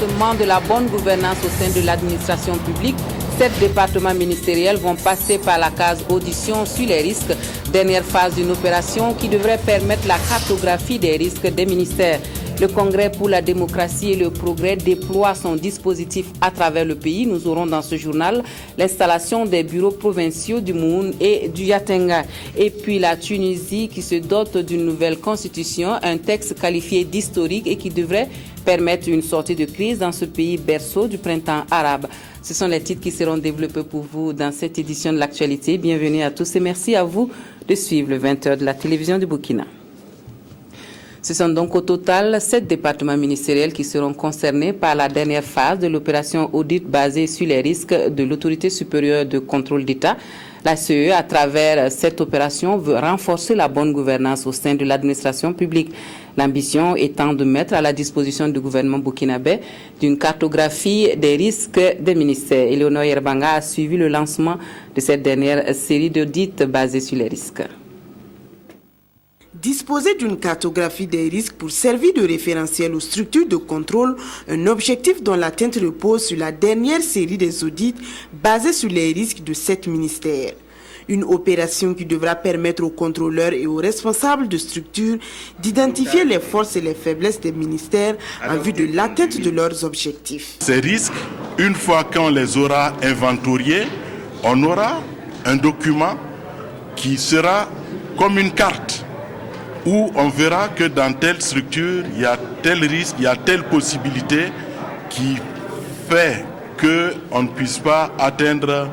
renforcement de la bonne gouvernance au sein de l'administration publique. 7 départements ministériels vont passer par la case audition sur les risques, dernière phase d'une opération qui devrait permettre la cartographie des risques des ministères. Le Congrès pour la démocratie et le progrès déploie son dispositif à travers le pays. Nous aurons dans ce journal l'installation des bureaux provinciaux du Moun et du Yatenga. Et puis la Tunisie qui se dote d'une nouvelle constitution, un texte qualifié d'historique et qui devrait permettre une sortie de crise dans ce pays berceau du printemps arabe. Ce sont les titres qui seront développés pour vous dans cette édition de l'actualité. Bienvenue à tous et merci à vous de suivre le 20h de la télévision du Burkina. Ce sont donc au total 7 départements ministériels qui seront concernés par la dernière phase de l'opération audit basée sur les risques de l'autorité supérieure de contrôle d'État. La CE, à travers cette opération, veut renforcer la bonne gouvernance au sein de l'administration publique. L'ambition étant de mettre à la disposition du gouvernement burkinabé d'une cartographie des risques des ministères. Eleonore Yerbanga a suivi le lancement de cette dernière série d'audits basés sur les risques. Disposer d'une cartographie des risques pour servir de référentiel aux structures de contrôle, un objectif dont l'atteinte repose sur la dernière série des audits basés sur les risques de 7 ministères. Une opération qui devra permettre aux contrôleurs et aux responsables de structures d'identifier les forces et les faiblesses des ministères en vue de l'atteinte de leurs objectifs. Ces risques, une fois qu'on les aura inventoriés, on aura un document qui sera comme une carte où on verra que dans telle structure, il y a tel risque, il y a telle possibilité qui fait qu'on ne puisse pas atteindre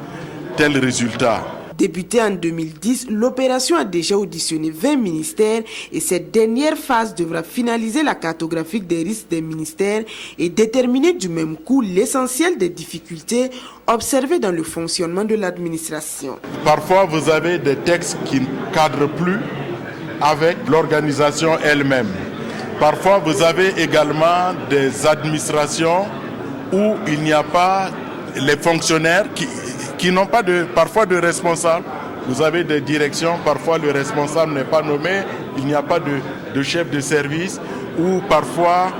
tel résultat. Débutée en 2010, l'opération a déjà auditionné 20 ministères et cette dernière phase devra finaliser la cartographie des risques des ministères et déterminer du même coup l'essentiel des difficultés observées dans le fonctionnement de l'administration. Parfois, vous avez des textes qui ne cadrent plus avec l'organisation elle-même. Parfois, vous avez également des administrations où il n'y a pas les fonctionnaires qui n'ont pas parfois de responsable. Vous avez des directions, parfois le responsable n'est pas nommé, il n'y a pas de chef de service, ou parfois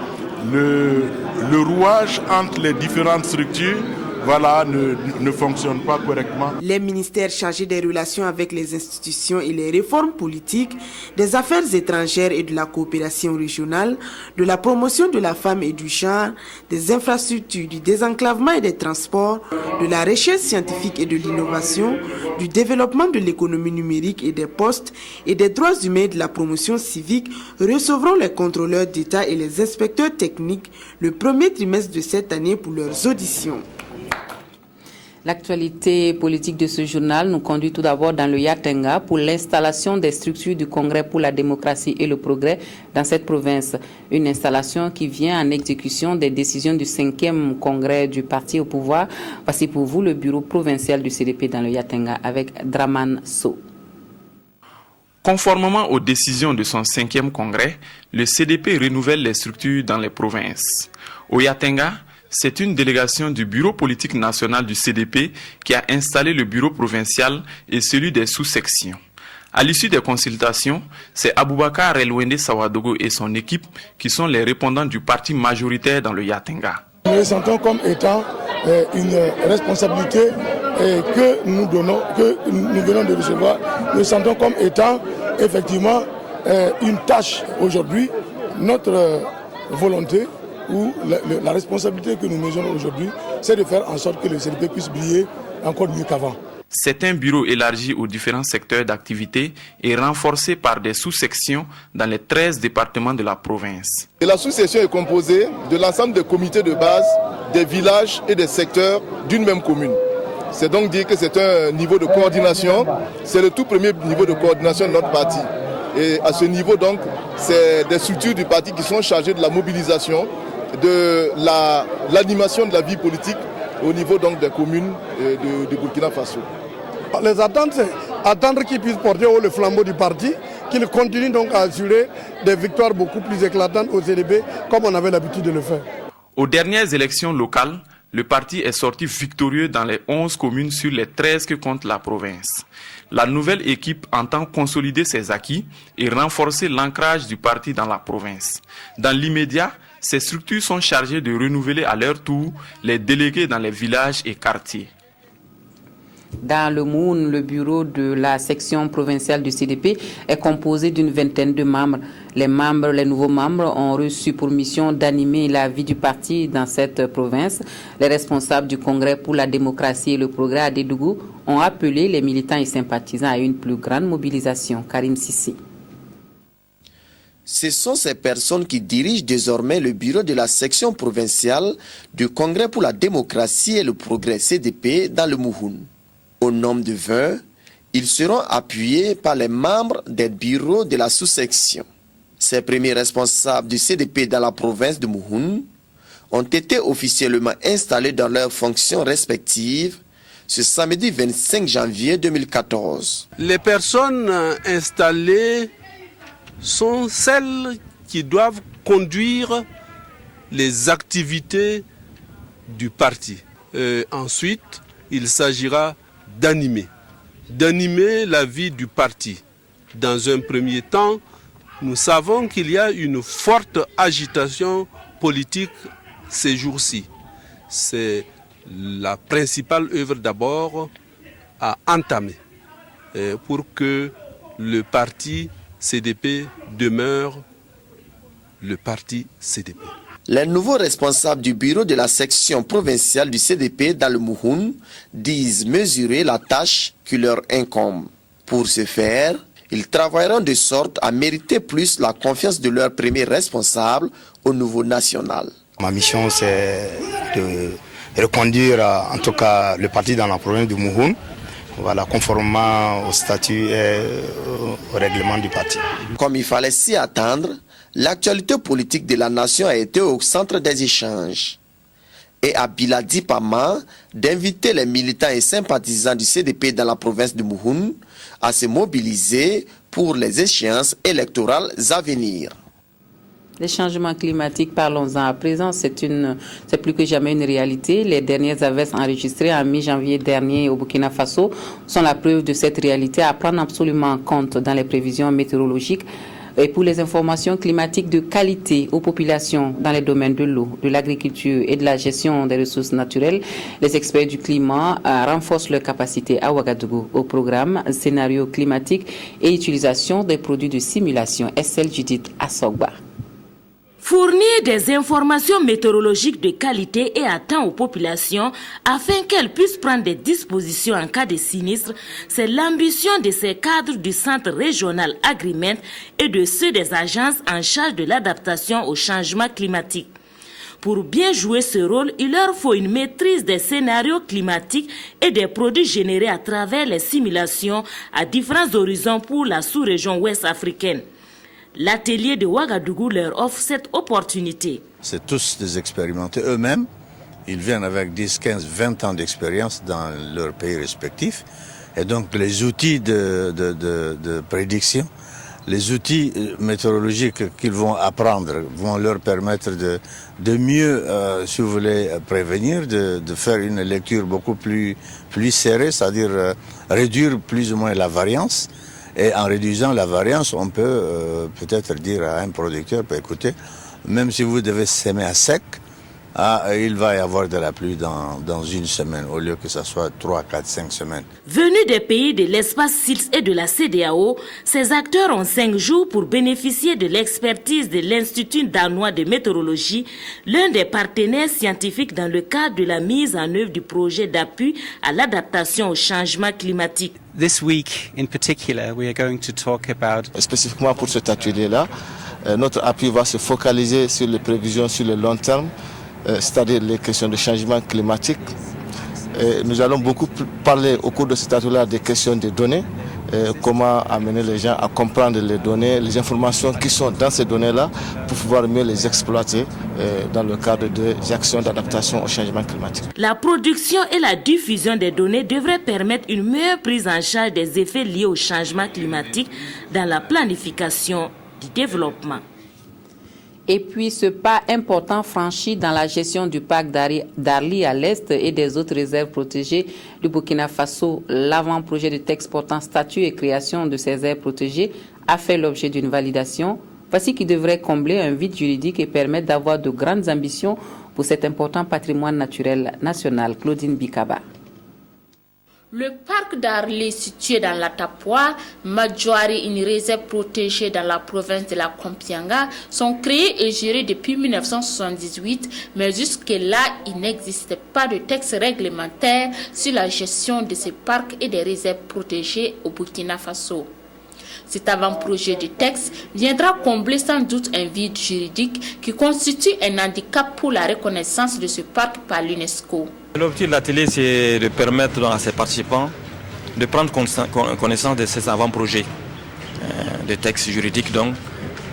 le rouage entre les différentes structures ne fonctionne pas correctement. Les ministères chargés des relations avec les institutions et les réformes politiques, des affaires étrangères et de la coopération régionale, de la promotion de la femme et du genre, des infrastructures, du désenclavement et des transports, de la recherche scientifique et de l'innovation, du développement de l'économie numérique et des postes et des droits humains et de la promotion civique recevront les contrôleurs d'État et les inspecteurs techniques le premier trimestre de cette année pour leurs auditions. L'actualité politique de ce journal nous conduit tout d'abord dans le Yatenga pour l'installation des structures du Congrès pour la démocratie et le progrès dans cette province. Une installation qui vient en exécution des décisions du 5e Congrès du parti au pouvoir. Voici pour vous le bureau provincial du CDP dans le Yatenga avec Draman So. Conformément aux décisions de son 5e Congrès, le CDP renouvelle les structures dans les provinces. Au Yatenga, c'est une délégation du bureau politique national du CDP qui a installé le bureau provincial et celui des sous-sections. À l'issue des consultations, c'est Aboubakar Elwende Sawadogo et son équipe qui sont les répondants du parti majoritaire dans le Yatenga. Nous le sentons comme étant une responsabilité que nous venons de recevoir. Nous le sentons comme étant effectivement une tâche aujourd'hui. Notre volonté ou la responsabilité que nous mesurons aujourd'hui, c'est de faire en sorte que le CDP puisse briller encore mieux qu'avant. C'est un bureau élargi aux différents secteurs d'activité et renforcé par des sous-sections dans les 13 départements de la province. Et la sous-section est composée de l'ensemble des comités de base, des villages et des secteurs d'une même commune. C'est donc dire que c'est un niveau de coordination, c'est le tout premier niveau de coordination de notre parti. Et à ce niveau donc, c'est des structures du parti qui sont chargées de la mobilisation, de l'animation de la vie politique au niveau donc des communes de Burkina Faso. Les attentes, c'est attendre qu'ils puissent porter haut le flambeau du parti, qu'ils continuent donc à assurer des victoires beaucoup plus éclatantes au CDP comme on avait l'habitude de le faire. Aux dernières élections locales, le parti est sorti victorieux dans les 11 communes sur les 13 que compte la province. La nouvelle équipe entend consolider ses acquis et renforcer l'ancrage du parti dans la province. Dans l'immédiat, ces structures sont chargées de renouveler à leur tour les délégués dans les villages et quartiers. Dans le Mouhoun, le bureau de la section provinciale du CDP est composé d'une vingtaine de membres. Les nouveaux membres ont reçu pour mission d'animer la vie du parti dans cette province. Les responsables du Congrès pour la démocratie et le progrès à Dédougou ont appelé les militants et sympathisants à une plus grande mobilisation. Karim Sissi. Ce sont ces personnes qui dirigent désormais le bureau de la section provinciale du Congrès pour la démocratie et le progrès CDP dans le Mouhoun. Au nombre de 20, ils seront appuyés par les membres des bureaux de la sous-section. Ces premiers responsables du CDP dans la province de Mouhoun ont été officiellement installés dans leurs fonctions respectives ce samedi 25 janvier 2014. Les personnes installées sont celles qui doivent conduire les activités du parti. Ensuite, il s'agira d'animer la vie du parti. Dans un premier temps, nous savons qu'il y a une forte agitation politique ces jours-ci. C'est la principale œuvre d'abord à entamer pour que le parti CDP demeure le parti CDP. Les nouveaux responsables du bureau de la section provinciale du CDP dans le Mouhoun disent mesurer la tâche qui leur incombe. Pour ce faire, ils travailleront de sorte à mériter plus la confiance de leur premier responsable au niveau national. Ma mission, c'est de reconduire en tout cas le parti dans la province du Mouhoun, voilà, conformément au statut et au règlement du parti. Comme il fallait s'y attendre, l'actualité politique de la nation a été au centre des échanges. Et à Biladi Pama d'inviter les militants et sympathisants du CDP dans la province de Mouhoun à se mobiliser pour les échéances électorales à venir. Les changements climatiques, parlons-en à présent, c'est plus que jamais une réalité. Les dernières averses enregistrées en mi-janvier dernier au Burkina Faso sont la preuve de cette réalité à prendre absolument en compte dans les prévisions météorologiques. Et pour les informations climatiques de qualité aux populations dans les domaines de l'eau, de l'agriculture et de la gestion des ressources naturelles, les experts du climat renforcent leur capacité à Ouagadougou au programme scénario climatique et utilisation des produits de simulation SL Judith Assogba. Fournir des informations météorologiques de qualité et à temps aux populations afin qu'elles puissent prendre des dispositions en cas de sinistre, c'est l'ambition de ces cadres du Centre régional Agrimet et de ceux des agences en charge de l'adaptation au changement climatique. Pour bien jouer ce rôle, il leur faut une maîtrise des scénarios climatiques et des produits générés à travers les simulations à différents horizons pour la sous-région ouest africaine. L'atelier de Ouagadougou leur offre cette opportunité. C'est tous des expérimentés eux-mêmes. Ils viennent avec 10, 15, 20 ans d'expérience dans leur pays respectif. Et donc les outils de prédiction, les outils météorologiques qu'ils vont apprendre vont leur permettre de mieux, si vous voulez, prévenir, de faire une lecture beaucoup plus serrée, c'est-à-dire réduire plus ou moins la variance. Et en réduisant la variance, on peut peut-être dire à un producteur, écoutez, même si vous devez s'aimer à sec, il va y avoir de la pluie dans une semaine, au lieu que ce soit 3, 4, 5 semaines. Venus des pays de l'espace SILS et de la CEDEAO, ces acteurs ont 5 jours pour bénéficier de l'expertise de l'Institut danois de météorologie, l'un des partenaires scientifiques dans le cadre de la mise en œuvre du projet d'appui à l'adaptation au changement climatique. This week in particular, we are going to talk about... Spécifiquement pour cet atelier-là, notre appui va se focaliser sur les prévisions sur le long terme, c'est-à-dire les questions de changement climatique. Nous allons beaucoup parler au cours de cet atelier des questions de données, comment amener les gens à comprendre les données, les informations qui sont dans ces données-là pour pouvoir mieux les exploiter dans le cadre des actions d'adaptation au changement climatique. La production et la diffusion des données devraient permettre une meilleure prise en charge des effets liés au changement climatique dans la planification du développement. Et puis, ce pas important franchi dans la gestion du parc d'Arli à l'est et des autres réserves protégées du Burkina Faso, l'avant-projet de texte portant statut et création de ces aires protégées a fait l'objet d'une validation. Voici qui devrait combler un vide juridique et permettre d'avoir de grandes ambitions pour cet important patrimoine naturel national. Claudine Bikaba. Le parc d'Arli, situé dans la Tapua, Madjouari, une réserve protégée dans la province de la Kompianga, sont créés et gérés depuis 1978, mais jusque-là, il n'existe pas de texte réglementaire sur la gestion de ces parcs et des réserves protégées au Burkina Faso. Cet avant-projet de texte viendra combler sans doute un vide juridique qui constitue un handicap pour la reconnaissance de ce parc par l'UNESCO. L'objectif de l'atelier, c'est de permettre à ses participants de prendre connaissance de ces avant-projets de textes juridiques donc,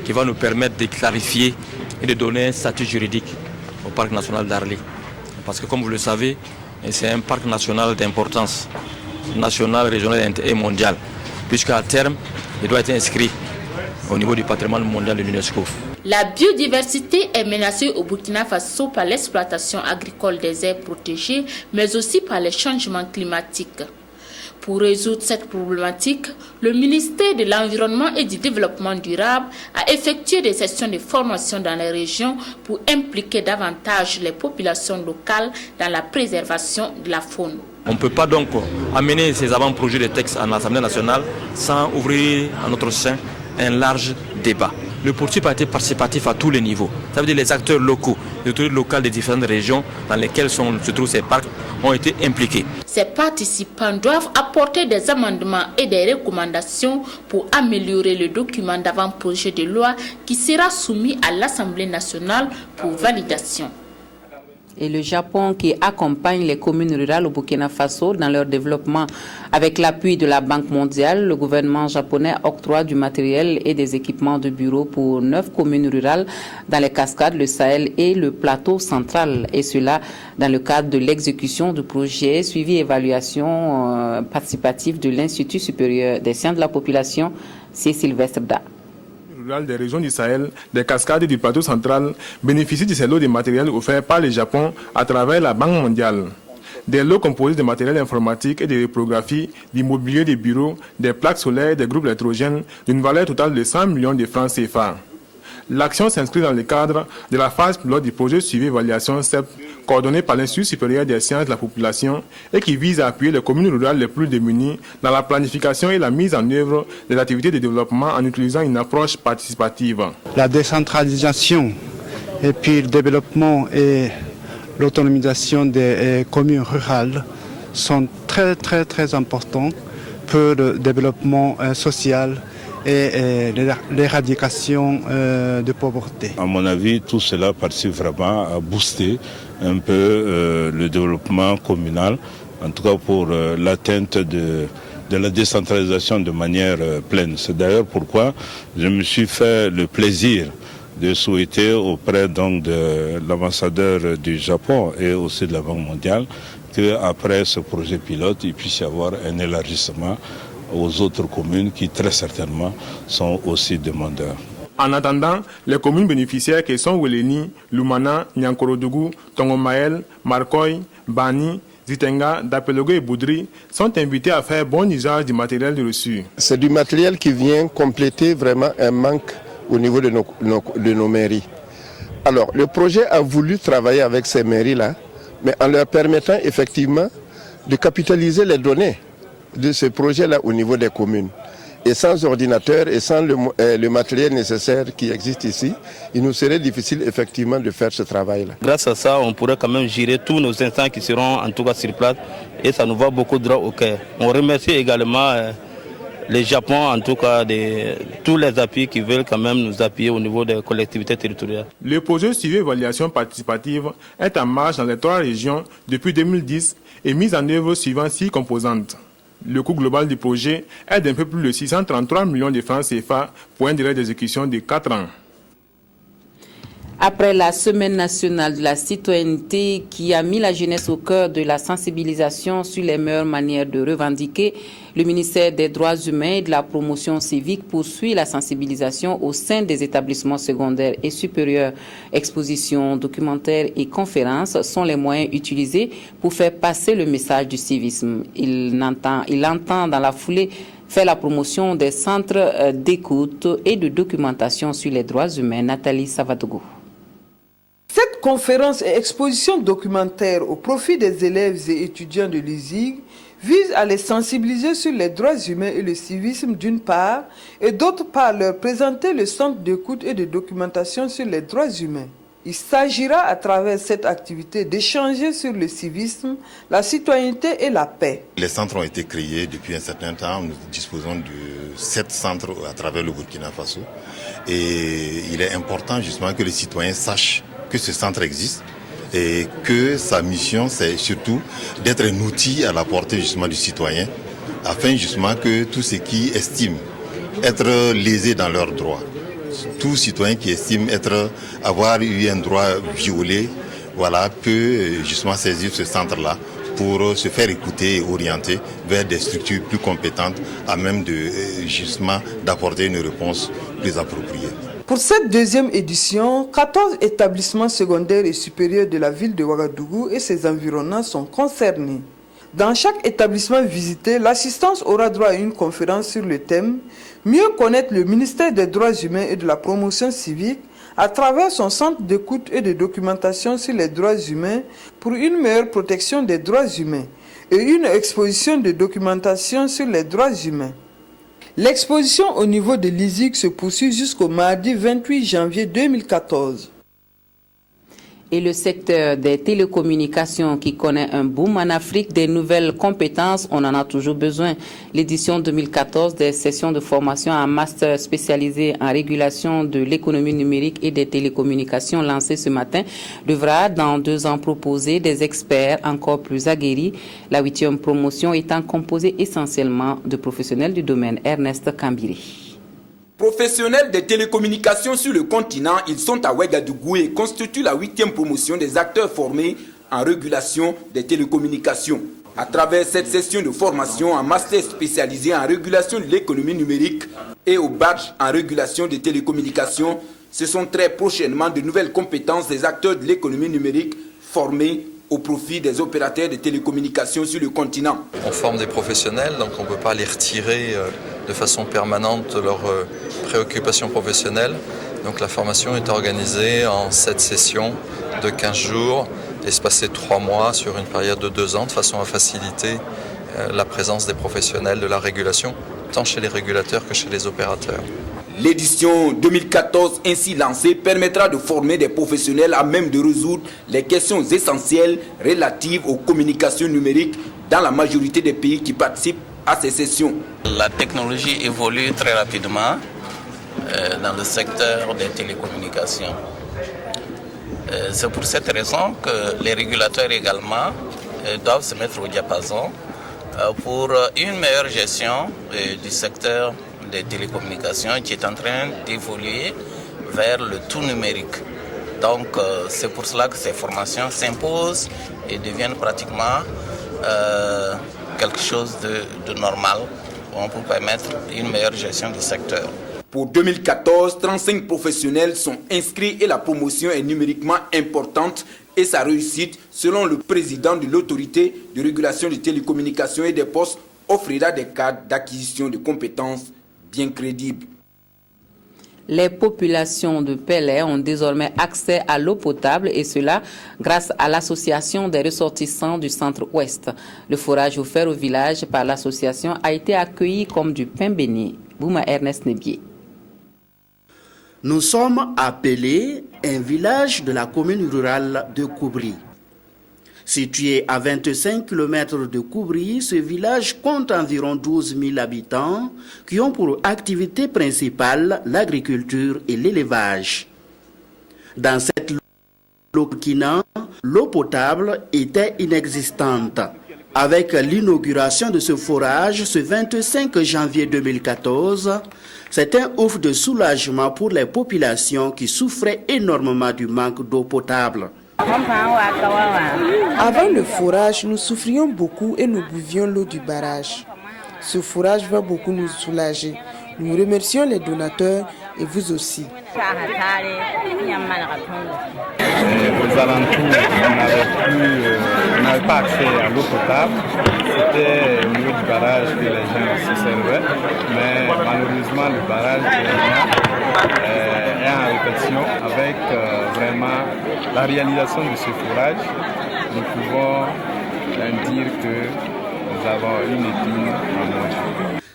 qui vont nous permettre de clarifier et de donner un statut juridique au parc national d'Arli. Parce que comme vous le savez, c'est un parc national d'importance nationale, régionale et mondiale, puisqu'à terme, il doit être inscrit au niveau du patrimoine mondial de l'UNESCO. La biodiversité est menacée au Burkina Faso par l'exploitation agricole des aires protégées, mais aussi par les changements climatiques. Pour résoudre cette problématique, le ministère de l'Environnement et du Développement durable a effectué des sessions de formation dans les régions pour impliquer davantage les populations locales dans la préservation de la faune. On ne peut pas donc amener ces avant-projets de textes à l'Assemblée nationale sans ouvrir à notre sein un large débat. Le processus a été participatif à tous les niveaux. Ça veut dire les acteurs locaux, les autorités locales des différentes régions dans lesquelles se trouvent ces parcs ont été impliqués. Ces participants doivent apporter des amendements et des recommandations pour améliorer le document d'avant-projet de loi qui sera soumis à l'Assemblée nationale pour validation. Et le Japon qui accompagne les communes rurales au Burkina Faso dans leur développement avec l'appui de la Banque mondiale, le gouvernement japonais octroie du matériel et des équipements de bureaux pour 9 communes rurales dans les Cascades, le Sahel et le plateau central. Et cela dans le cadre de l'exécution du projet suivi évaluation participative de l'Institut supérieur des sciences de la population, c'est Sylvestre Da. Des régions du Sahel, des cascades et du plateau central bénéficient de ces lots de matériel offerts par le Japon à travers la Banque mondiale. Des lots composés de matériel informatique et de reprographie, d'immobilier de bureaux, des plaques solaires et des groupes électrogènes d'une valeur totale de 100 millions de francs CFA. L'action s'inscrit dans le cadre de la phase pilote du projet suivi évaluation CEP, coordonné par l'Institut supérieur des sciences de la population et qui vise à appuyer les communes rurales les plus démunies dans la planification et la mise en œuvre des activités de développement en utilisant une approche participative. La décentralisation et puis le développement et l'autonomisation des communes rurales sont très importants pour le développement social et l'éradication de pauvreté. À mon avis, tout cela participe vraiment à booster un peu le développement communal, en tout cas pour l'atteinte de la décentralisation de manière pleine. C'est d'ailleurs pourquoi je me suis fait le plaisir de souhaiter auprès donc de l'ambassadeur du Japon et aussi de la Banque mondiale qu'après ce projet pilote, il puisse y avoir un élargissement aux autres communes qui très certainement sont aussi demandeurs. En attendant, les communes bénéficiaires qui sont Weleni, Lumana, Nyankorodougou, Tongomael, Markoy, Bani, Zitenga, Dapelogo et Boudri sont invités à faire bon usage du matériel reçu. C'est du matériel qui vient compléter vraiment un manque au niveau de nos mairies. Alors, le projet a voulu travailler avec ces mairies-là, mais en leur permettant effectivement de capitaliser les données de ce projet-là au niveau des communes. Et sans ordinateur et sans le matériel nécessaire qui existe ici, il nous serait difficile effectivement de faire ce travail-là. Grâce à ça, on pourrait quand même gérer tous nos instants qui seront en tout cas sur place et ça nous va beaucoup droit au cœur. On remercie également les Japon, en tout cas tous les appuis qui veulent quand même nous appuyer au niveau des collectivités territoriales. Le projet suivi évaluation participative est en marche dans les 3 régions depuis 2010 et mis en œuvre suivant 6 composantes. Le coût global du projet est d'un peu plus de 633 millions de francs CFA pour une durée d'exécution de 4 ans. Après la Semaine nationale de la citoyenneté qui a mis la jeunesse au cœur de la sensibilisation sur les meilleures manières de revendiquer, le ministère des Droits humains et de la promotion civique poursuit la sensibilisation au sein des établissements secondaires et supérieurs. Expositions, documentaires et conférences sont les moyens utilisés pour faire passer le message du civisme. Il entend dans la foulée faire la promotion des centres d'écoute et de documentation sur les droits humains. Nathalie Savadogo. Cette conférence et exposition documentaire au profit des élèves et étudiants de l'ISIG vise à les sensibiliser sur les droits humains et le civisme d'une part, et d'autre part leur présenter le centre d'écoute et de documentation sur les droits humains. Il s'agira à travers cette activité d'échanger sur le civisme, la citoyenneté et la paix. Les centres ont été créés depuis un certain temps. Nous disposons de 7 centres à travers le Burkina Faso. Et il est important justement que les citoyens sachent que ce centre existe et que sa mission, c'est surtout d'être un outil à la portée justement du citoyen, afin justement que tous ceux qui estiment être lésés dans leurs droits, tout citoyen qui estime avoir eu un droit violé, peut justement saisir ce centre-là pour se faire écouter et orienter vers des structures plus compétentes à même d'apporter une réponse plus appropriée. Pour cette deuxième édition, 14 établissements secondaires et supérieurs de la ville de Ouagadougou et ses environnants sont concernés. Dans chaque établissement visité, l'assistance aura droit à une conférence sur le thème « Mieux connaître le ministère des Droits humains et de la promotion civique à travers son centre d'écoute et de documentation sur les droits humains pour une meilleure protection des droits humains » et une exposition de documentation sur les droits humains. L'exposition au niveau de l'ISIG se poursuit jusqu'au mardi 28 janvier 2014. Et le secteur des télécommunications qui connaît un boom en Afrique, des nouvelles compétences, on en a toujours besoin. L'édition 2014 des sessions de formation en master spécialisé en régulation de l'économie numérique et des télécommunications lancée ce matin devra dans 2 ans proposer des experts encore plus aguerris. La 8e promotion étant composée essentiellement de professionnels du domaine. Ernest Kambiri. Professionnels des télécommunications sur le continent, ils sont à Ouagadougou et constituent la 8e promotion des acteurs formés en régulation des télécommunications. À travers cette session de formation en master spécialisé en régulation de l'économie numérique et au badge en régulation des télécommunications, ce sont très prochainement de nouvelles compétences des acteurs de l'économie numérique formés au profit des opérateurs de télécommunications sur le continent. On forme des professionnels, donc on ne peut pas les retirer de façon permanente de leurs préoccupations professionnelles. Donc la formation est organisée en 7 sessions de 15 jours, espacées de 3 mois sur une période de 2 ans, de façon à faciliter la présence des professionnels de la régulation, tant chez les régulateurs que chez les opérateurs. L'édition 2014 ainsi lancée permettra de former des professionnels à même de résoudre les questions essentielles relatives aux communications numériques dans la majorité des pays qui participent à ces sessions. La technologie évolue très rapidement dans le secteur des télécommunications. C'est pour cette raison que les régulateurs également doivent se mettre au diapason pour une meilleure gestion du secteur des télécommunications qui est en train d'évoluer vers le tout numérique. Donc c'est pour cela que ces formations s'imposent et deviennent pratiquement quelque chose de normal pour permettre une meilleure gestion du secteur. Pour 2014, 35 professionnels sont inscrits et la promotion est numériquement importante et sa réussite, selon le président de l'autorité de régulation des télécommunications et des postes, offrira des cadres d'acquisition de compétences bien crédibles. Les populations de Pelé ont désormais accès à l'eau potable et cela grâce à l'association des ressortissants du centre-ouest. Le forage offert au village par l'association a été accueilli comme du pain béni. Bouma Ernest Nebier. Nous sommes à Pelé, un village de la commune rurale de Koubri. Situé à 25 km de Koubri, ce village compte environ 12 000 habitants qui ont pour activité principale l'agriculture et l'élevage. Dans cette localité, l'eau potable était inexistante. Avec l'inauguration de ce forage ce 25 janvier 2014, c'est un ouf de soulagement pour les populations qui souffraient énormément du manque d'eau potable. Avant le forage, nous souffrions beaucoup et nous buvions l'eau du barrage. Ce forage va beaucoup nous soulager. Nous remercions les donateurs et vous aussi. Aux alentours, on n'avait pas accès à l'eau potable. C'était au niveau du barrage que les gens se servaient. Mais malheureusement, le barrage est en répétition avec vraiment la réalisation de ce forage. Nous pouvons dire que nous avons une épine en moins.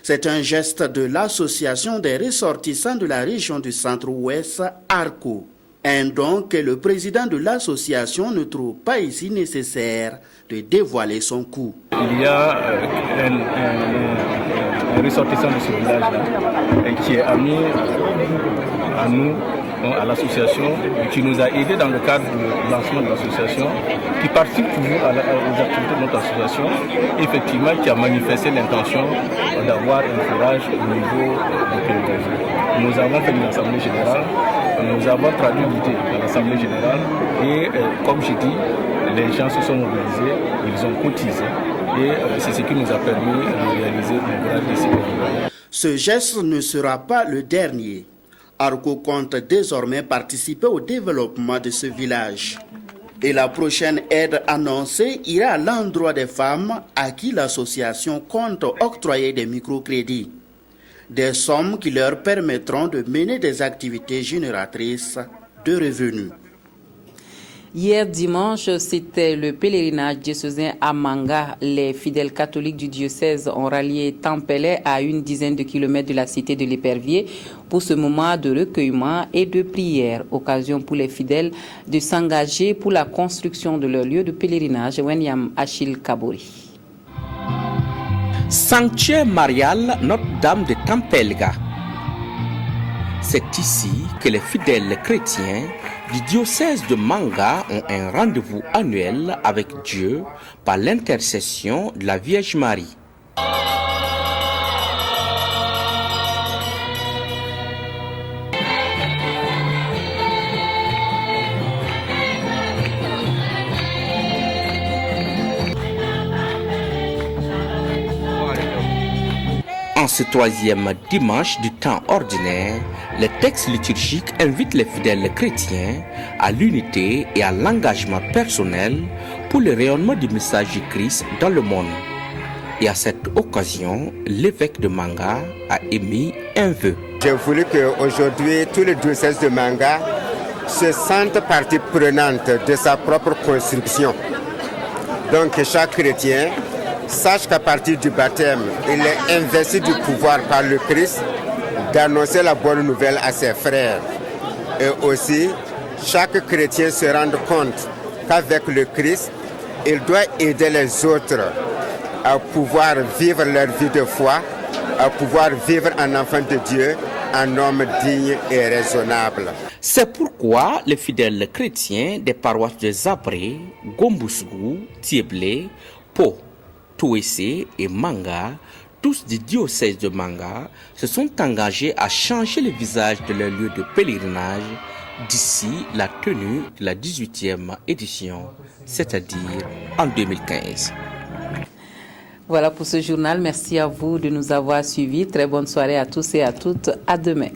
C'est un geste de l'association des ressortissants de la région du centre-ouest, ARCO. Un don que le président de l'association ne trouve pas ici nécessaire de dévoiler son coût. Il y a un ressortissant de ce village-là qui est ami à nous, à l'association, qui nous a aidés dans le cadre du lancement de l'association, qui participe toujours aux activités de notre association, effectivement qui a manifesté l'intention d'avoir un forage au niveau du pays. Nous avons fait une assemblée générale, nous avons traduit l'idée dans l'assemblée générale et comme j'ai dit, les gens se sont mobilisés, ils ont cotisé et c'est ce qui nous a permis de réaliser un forage ici. Ce geste ne sera pas le dernier. ARCO compte désormais participer au développement de ce village. Et la prochaine aide annoncée ira à l'endroit des femmes à qui l'association compte octroyer des microcrédits. Des sommes qui leur permettront de mener des activités génératrices de revenus. Hier dimanche, c'était le pèlerinage diocésain à Manga. Les fidèles catholiques du diocèse ont rallié Tempelay à une dizaine de kilomètres de la cité de l'Épervier pour ce moment de recueillement et de prière. Occasion pour les fidèles de s'engager pour la construction de leur lieu de pèlerinage. Wenyam Achille Kabori. Sanctuaire marial Notre-Dame de Tempelga. C'est ici que les fidèles chrétiens du diocèse de Manga ont un rendez-vous annuel avec Dieu par l'intercession de la Vierge Marie. En ce troisième dimanche du temps ordinaire, les textes liturgiques invitent les fidèles chrétiens à l'unité et à l'engagement personnel pour le rayonnement du message du Christ dans le monde. Et à cette occasion, l'évêque de Manga a émis un vœu. J'ai voulu qu'aujourd'hui, tous les diocèses de Manga se sentent partie prenante de sa propre construction. Donc chaque chrétien sache qu'à partir du baptême, il est investi du pouvoir par le Christ d'annoncer la bonne nouvelle à ses frères. Et aussi, chaque chrétien se rende compte qu'avec le Christ, il doit aider les autres à pouvoir vivre leur vie de foi, à pouvoir vivre un enfant de Dieu, un homme digne et raisonnable. C'est pourquoi les fidèles chrétiens des paroisses de Zabré, Gombousgou, Tieblé, Po, Touessé et Manga, tous du diocèse de Manga, se sont engagés à changer le visage de leur lieu de pèlerinage d'ici la tenue de la 18e édition, c'est-à-dire en 2015. Voilà pour ce journal. Merci à vous de nous avoir suivis. Très bonne soirée à tous et à toutes. À demain.